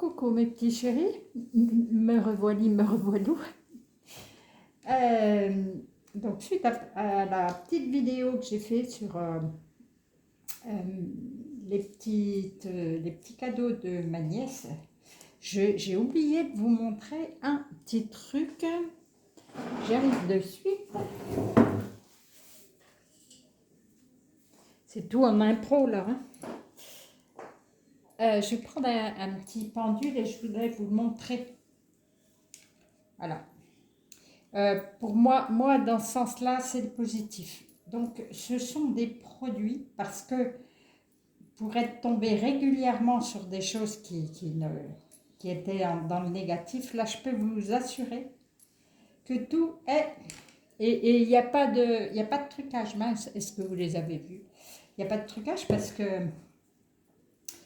Coucou mes petits chéris, me revoilà, me revoilou. Donc suite à la petite vidéo que j'ai faite sur les petits cadeaux de ma nièce, j'ai oublié de vous montrer un petit truc. J'arrive de suite. C'est tout en impro là. Hein. Je vais prendre un petit pendule et je voudrais vous le montrer. Voilà. Pour moi, dans ce sens-là, c'est le positif. Donc, ce sont des produits parce que pour être tombé régulièrement sur des choses qui étaient dans le négatif, là, je peux vous assurer que tout est... Et il n'y a pas de trucage mince. Est-ce que vous les avez vus? Il n'y a pas de trucage parce que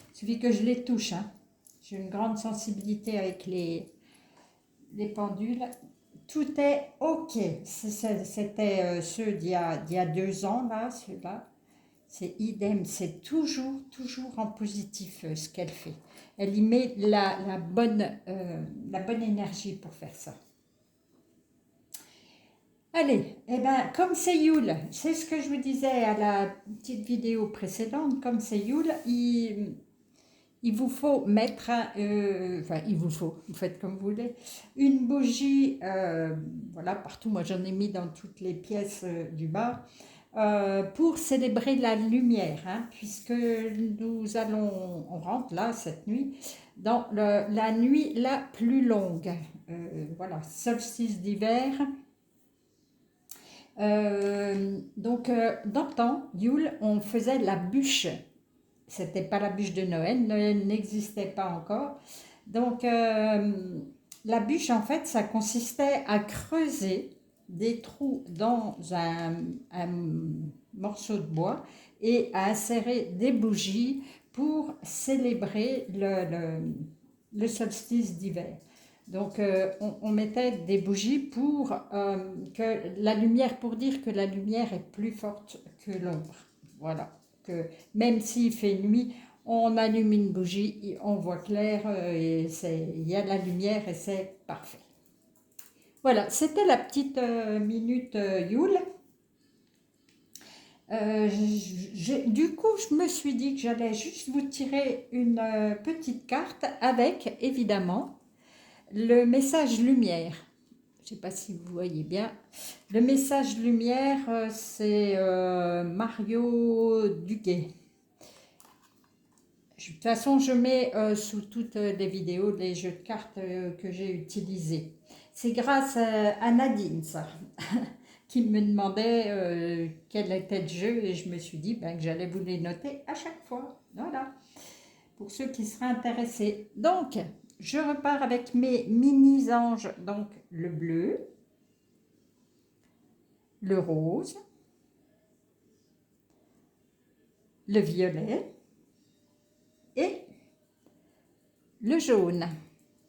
il suffit que je les touche. Hein. J'ai une grande sensibilité avec les pendules. Tout est ok. C'était ceux d'il y a 2 ans, là, ceux-là. C'est idem, c'est toujours en positif ce qu'elle fait. Elle y met la bonne énergie pour faire ça. Allez, eh ben, comme c'est Yule, c'est ce que je vous disais à la petite vidéo précédente, comme c'est Yule, il vous faut mettre, enfin il vous faut, vous faites comme vous voulez, une bougie, voilà, partout, moi j'en ai mis dans toutes les pièces du bar, pour célébrer la lumière, hein, puisque on rentre là cette nuit, dans la nuit la plus longue, voilà, solstice d'hiver. Donc dans le temps, Yule, on faisait la bûche. C'était pas la bûche de Noël, Noël n'existait pas encore. Donc la bûche, en fait, ça consistait à creuser des trous dans un morceau de bois et à insérer des bougies pour célébrer le solstice d'hiver. Donc on mettait des bougies pour que la lumière, pour dire que la lumière est plus forte que l'ombre. Voilà. Que même s'il fait nuit, on allume une bougie, on voit clair et il y a la lumière et c'est parfait. Voilà, c'était la petite minute Yule. Du coup, je me suis dit que j'allais juste vous tirer une petite carte avec, évidemment, le message lumière. Je ne sais pas si vous voyez bien. Le message lumière, c'est Mario Duguay. De toute façon, je mets sous toutes les vidéos les jeux de cartes que j'ai utilisés. C'est grâce à Nadine, ça, qui me demandait quel était le jeu et je me suis dit que j'allais vous les noter à chaque fois. Voilà, pour ceux qui seraient intéressés. Donc, je repars avec mes mini-anges. Donc, le bleu, le rose, le violet et le jaune.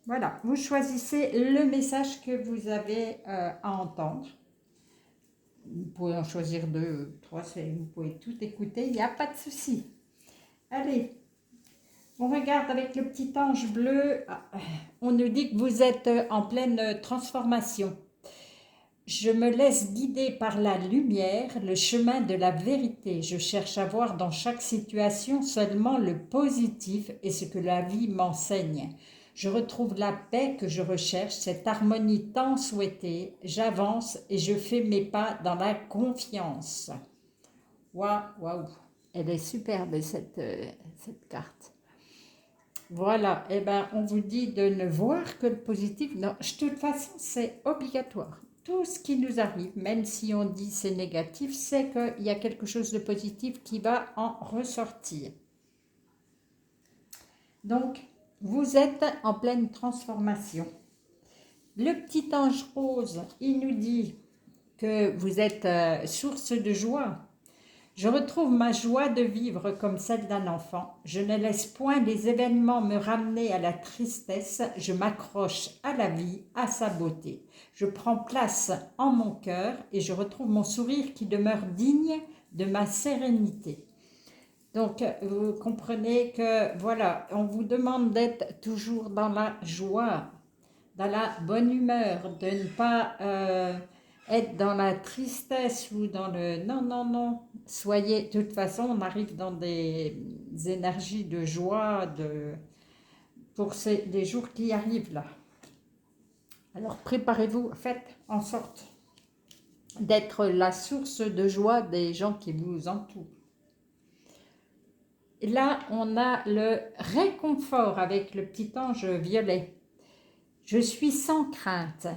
Voilà, vous choisissez le message que vous avez à entendre. Vous pouvez en choisir 2, 3, vous pouvez tout écouter, il n'y a pas de souci. Allez, on regarde avec le petit ange bleu. On nous dit que vous êtes en pleine transformation. Je me laisse guider par la lumière, le chemin de la vérité. Je cherche à voir dans chaque situation seulement le positif et ce que la vie m'enseigne. Je retrouve la paix que je recherche, cette harmonie tant souhaitée. J'avance et je fais mes pas dans la confiance. Waouh, elle est superbe cette carte. Voilà, et on vous dit de ne voir que le positif. Non, de toute façon, c'est obligatoire. Tout ce qui nous arrive, même si on dit c'est négatif, c'est qu'il y a quelque chose de positif qui va en ressortir. Donc, vous êtes en pleine transformation. Le petit ange rose, il nous dit que vous êtes source de joie. Je retrouve ma joie de vivre comme celle d'un enfant. Je ne laisse point les événements me ramener à la tristesse. Je m'accroche à la vie, à sa beauté. Je prends place en mon cœur et je retrouve mon sourire qui demeure digne de ma sérénité. Donc, vous comprenez que, voilà, on vous demande d'être toujours dans la joie, dans la bonne humeur, de ne pas être dans la tristesse ou dans le... Non, non, non. Soyez, de toute façon, on arrive dans des énergies de joie pour les jours qui arrivent là. Alors, préparez-vous, faites en sorte d'être la source de joie des gens qui vous entourent. Et là, on a le réconfort avec le petit ange violet. Je suis sans crainte,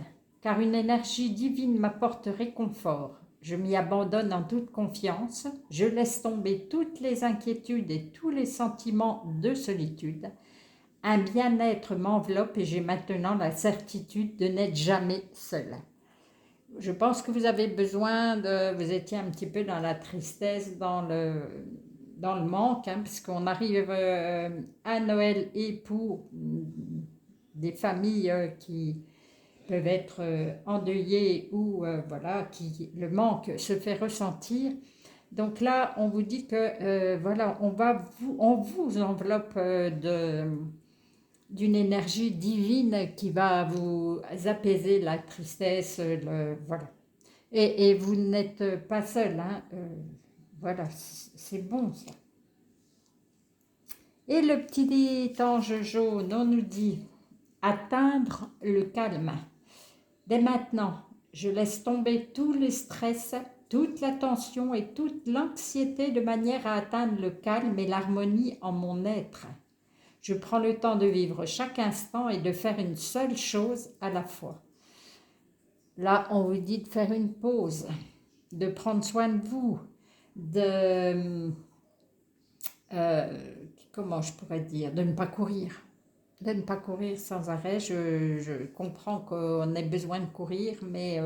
car une énergie divine m'apporte réconfort. Je m'y abandonne en toute confiance. Je laisse tomber toutes les inquiétudes et tous les sentiments de solitude. Un bien-être m'enveloppe et j'ai maintenant la certitude de n'être jamais seule. Je pense que vous avez besoin de... Vous étiez un petit peu dans la tristesse, dans le manque, hein, puisqu'on arrive à Noël et pour des familles qui peuvent être endeuillées ou voilà, le manque se fait ressentir. Donc là, on vous dit que voilà, on vous enveloppe d'une énergie divine qui va vous apaiser la tristesse, voilà. Et vous n'êtes pas seul, hein, voilà, c'est bon ça. Et le petit ange jaune, on nous dit atteindre le calme. Dès maintenant, je laisse tomber tous les stress, toute la tension et toute l'anxiété de manière à atteindre le calme et l'harmonie en mon être. Je prends le temps de vivre chaque instant et de faire une seule chose à la fois. Là, on vous dit de faire une pause, de prendre soin de vous, de... comment je pourrais dire, de ne pas courir. De ne pas courir sans arrêt. Je comprends qu'on ait besoin de courir, mais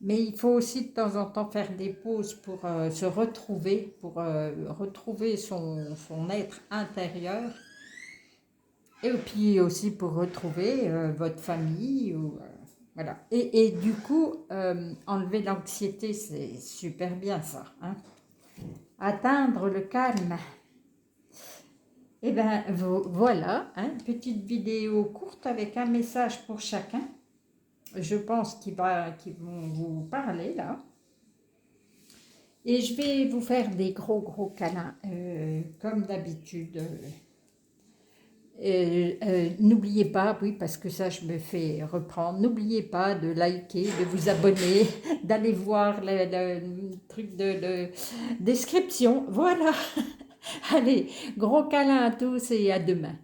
il faut aussi de temps en temps faire des pauses pour se retrouver, pour retrouver son être intérieur. Et puis aussi pour retrouver votre famille. Voilà. Et du coup, enlever l'anxiété, c'est super bien ça. Hein. Atteindre le calme. Et bien voilà, hein, petite vidéo courte avec un message pour chacun. Je pense qu'ils vont vous parler là. Et je vais vous faire des gros câlins, comme d'habitude. N'oubliez pas, oui, parce que ça je me fais reprendre, n'oubliez pas de liker, de vous abonner, d'aller voir le truc de description. Voilà. Allez, gros câlin à tous et à demain.